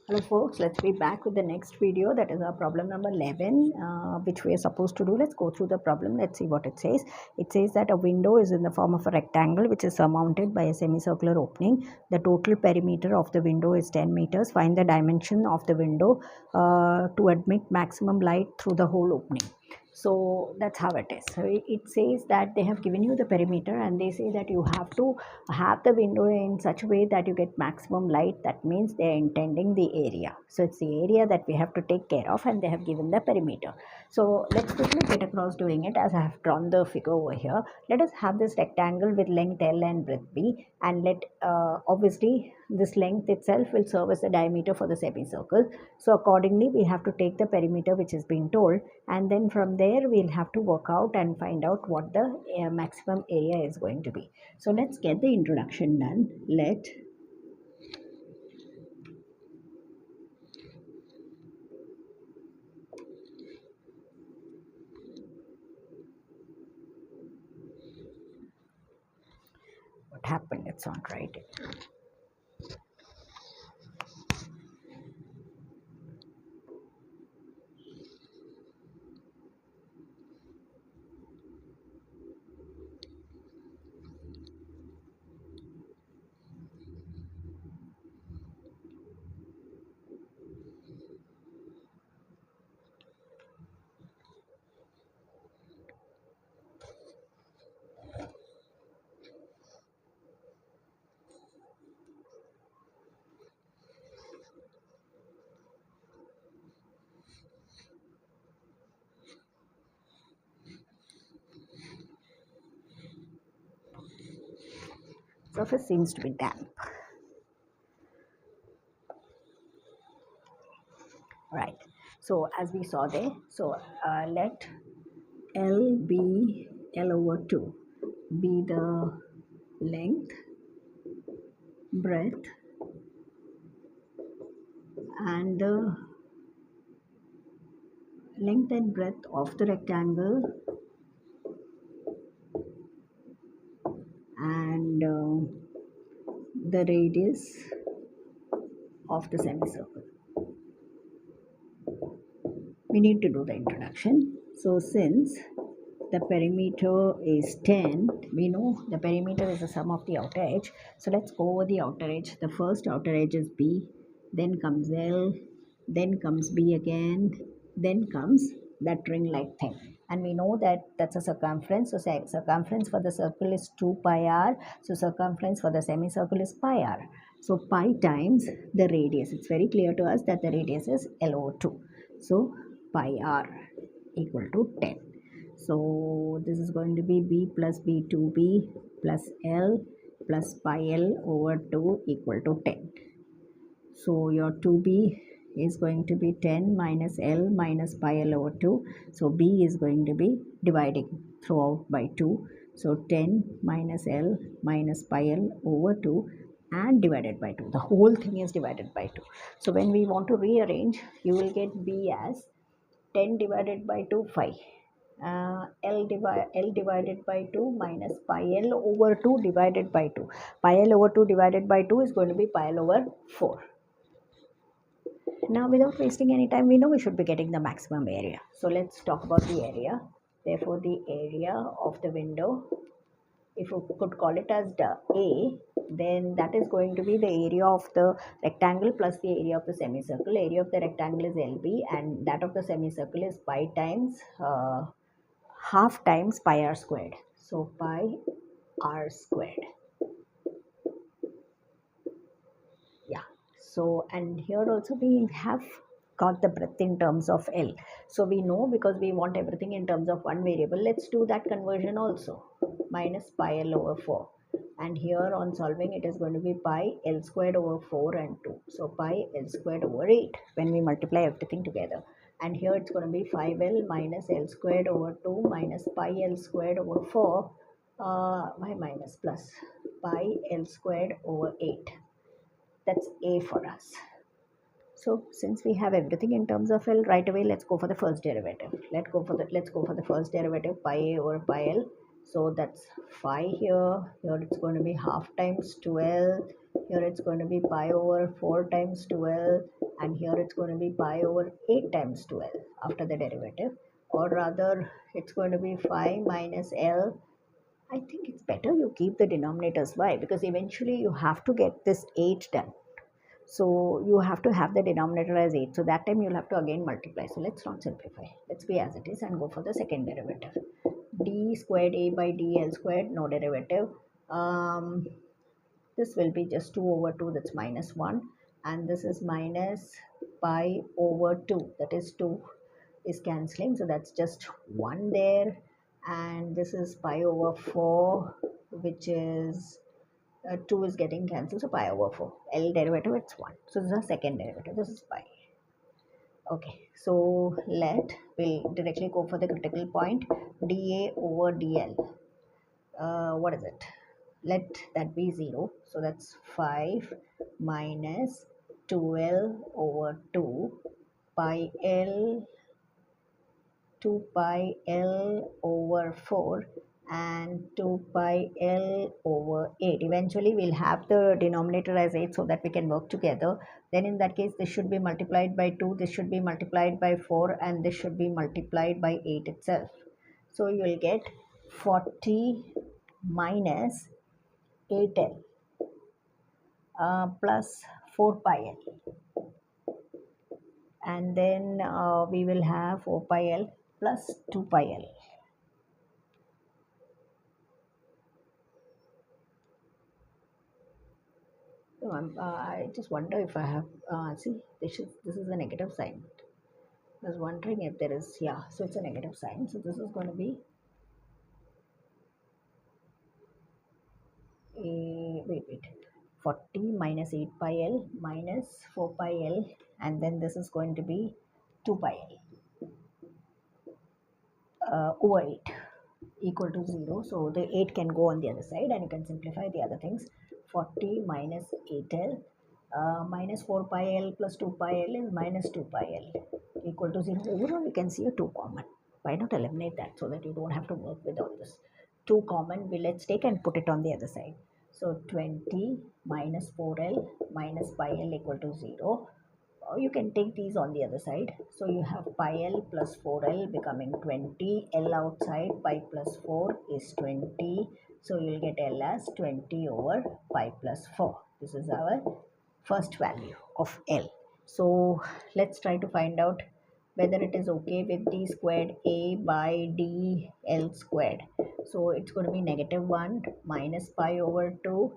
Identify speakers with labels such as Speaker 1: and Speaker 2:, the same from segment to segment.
Speaker 1: Hello folks, let's be back with the next video. That is our problem number 11, which we are supposed to do. Let's go through the problem. Let's see what it says. It says that a window is in the form of a rectangle which is surmounted by a semicircular opening. The total perimeter of the window is 10 meters. Find the dimension of the window to admit maximum light through the whole opening. So that's how it is. So it says that they have given you the perimeter and they say that you have to have the window in such a way that you get maximum light. That means they are intending the area. So it's the area that we have to take care of, and they have given the perimeter. So let's quickly get across doing it as I have drawn the figure over here. Let us have this rectangle with length L and breadth B, and let obviously this length itself will serve as the diameter for the semicircle. So accordingly we have to take the perimeter which is being told, and then from there we'll have to work out and find out what the maximum area is going to be. So let's get the introduction done. What happened? It's not right. Surface seems to be damp. Right. So as we saw there, so let L be L over 2 be the length, breadth, and the length and breadth of the rectangle, and the radius of the semicircle. We need to do the introduction. So since the perimeter is 10, we know the perimeter is the sum of the outer edge. So let's go over the outer edge. The first outer edge is B, then comes L, then comes B again, then comes that ring-like thing. And we know that that's a circumference. So circumference for the circle is 2 pi r. So circumference for the semicircle is pi r. So pi times the radius. It's very clear to us that the radius is L over 2. So pi r equal to 10. So this is going to be B plus B2B plus L plus pi L over 2 equal to 10. So your 2B is going to be 10 minus L minus pi L over 2. So B is going to be dividing throughout by 2. So 10 minus L minus pi L over 2 and divided by 2. The whole thing is divided by 2. So when we want to rearrange, you will get B as 10 divided by 2, 5. L divided by 2 minus pi L over 2 divided by 2. Pi L over 2 divided by 2 is going to be pi L over 4. Now without wasting any time, we know we should be getting the maximum area. So let's talk about the area. Therefore the area of the window, if you could call it as the A, then that is going to be the area of the rectangle plus the area of the semicircle. Area of the rectangle is LB, and that of the semicircle is pi times half times pi r squared. So pi r squared. Yeah. So and here also we have got the breadth in terms of L. So we know, because we want everything in terms of one variable, let's do that conversion also. Minus pi L over 4. And here on solving, it is going to be pi L squared over 4 and 2. So pi L squared over 8 when we multiply everything together. And here it's going to be 5L minus L squared over 2 minus pi L squared over 4 y minus plus pi L squared over 8. That's A for us. So since we have everything in terms of L, right away let's go for the first derivative. Let's go for the first derivative, pi A over pi L. So that's 5 here. Here it's going to be half times 12. Here it's going to be pi over 4 times 12. And here it's going to be pi over 8 times 12 after the derivative. Or rather, it's going to be 5 minus L. I think it's better you keep the denominators. Why? Because eventually you have to get this 8 done. So you have to have the denominator as 8. So that time you'll have to again multiply. So let's not simplify. Let's be as it is and go for the second derivative. D squared A by DL squared, no derivative. This will be just 2 over 2, that's minus 1. And this is minus pi over 2, that is 2 is cancelling. So that's just 1 there. And this is pi over 4, which is 2 is getting cancelled, so pi over 4. L derivative, it's 1. So this is the second derivative. This is pi. Okay, so we'll directly go for the critical point. dA over dl. What is it? Let that be 0. So that's 5 minus 12 over 2 pi L 2 pi L over 4 and 2 pi L over 8. Eventually we'll have the denominator as 8 so that we can work together. Then in that case this should be multiplied by 2, this should be multiplied by 4, and this should be multiplied by 8 itself. So you will get 40 minus 8L plus 4 pi L, and then we will have 4 pi L plus 2 pi L. So I just wonder if I have, see, this is a negative sign. I was wondering if there is, yeah, so it's a negative sign. So this is going to be, wait, 40 minus 8 pi L minus 4 pi L, and then this is going to be 2 pi L over 8 equal to 0. So the 8 can go on the other side and you can simplify the other things. 40 minus 8L minus 4 pi L plus 2 pi L is minus 2 pi L equal to 0. Overall, you can see a 2 common. Why not eliminate that so that you don't have to work with all this? 2 common, let's take and put it on the other side. So 20 minus 4L minus pi L equal to 0. You can take these on the other side. So you have pi L plus 4L becoming 20. L outside, pi plus 4 is 20. So you'll get L as 20 over pi plus 4. This is our first value of L. So let's try to find out whether it is okay with d squared A by d L squared. So it's going to be negative 1 minus pi over 2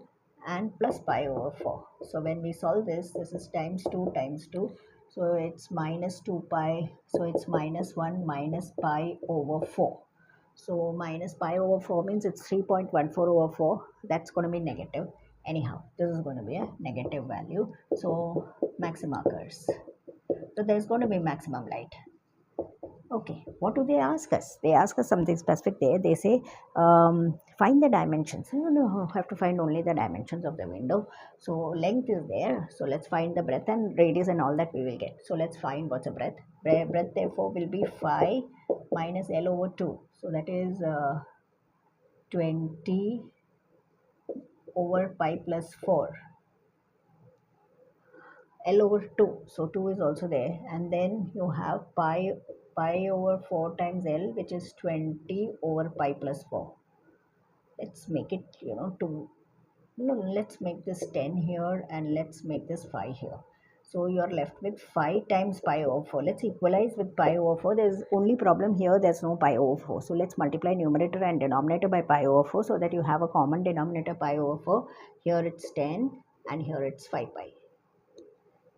Speaker 1: and plus pi over 4. So when we solve this is times 2 times 2. So it's minus 2 pi. So it's minus 1 minus pi over 4. So minus pi over 4 means it's 3.14 over 4. That's going to be negative. Anyhow, this is going to be a negative value. So maxima occurs. So there's going to be maximum light. Okay, what do they ask us? They ask us something specific there. They say, find the dimensions. No, have to find only the dimensions of the window. So length is there. So let's find the breadth and radius and all that we will get. So let's find what's a breadth. Breadth therefore will be 5 minus L over 2. So that is 20 over pi plus 4. L over 2, so 2 is also there, and then you have pi over 4 times L, which is 20 over pi plus 4. Let's make it 2. No, let's make this 10 here and let's make this 5 here. So you're left with 5 times pi over 4. Let's equalize with pi over 4. There's only problem here, there's no pi over 4. So let's multiply numerator and denominator by pi over 4 so that you have a common denominator pi over 4. Here it's 10 and here it's 5 pi.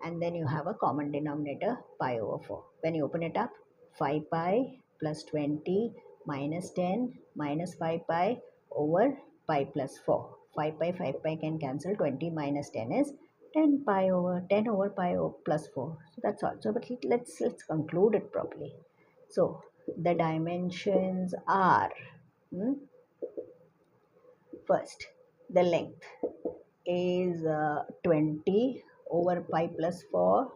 Speaker 1: And then you have a common denominator pi over 4. When you open it up, 5 pi plus 20 minus 10 minus 5 pi over pi plus 4. 5 pi can cancel. 20 minus 10 is 10 pi over 10 over pi over plus 4. So that's all. So but let's conclude it properly. So the dimensions are, first, the length is 20 over pi plus 4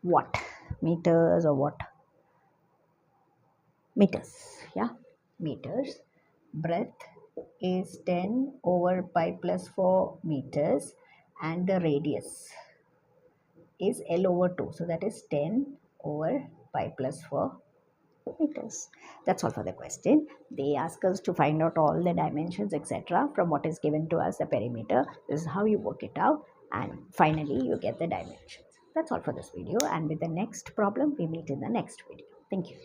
Speaker 1: watt, meters or what, meters, yeah, meters. breadth is 10 over pi plus 4 meters and the radius is L over 2. So that is 10 over pi plus 4 meters. That's all for the question. They ask us to find out all the dimensions, etc. from what is given to us, the perimeter. This is how you work it out, and finally you get the dimensions. That's all for this video, and with the next problem we meet in the next video. Thank you.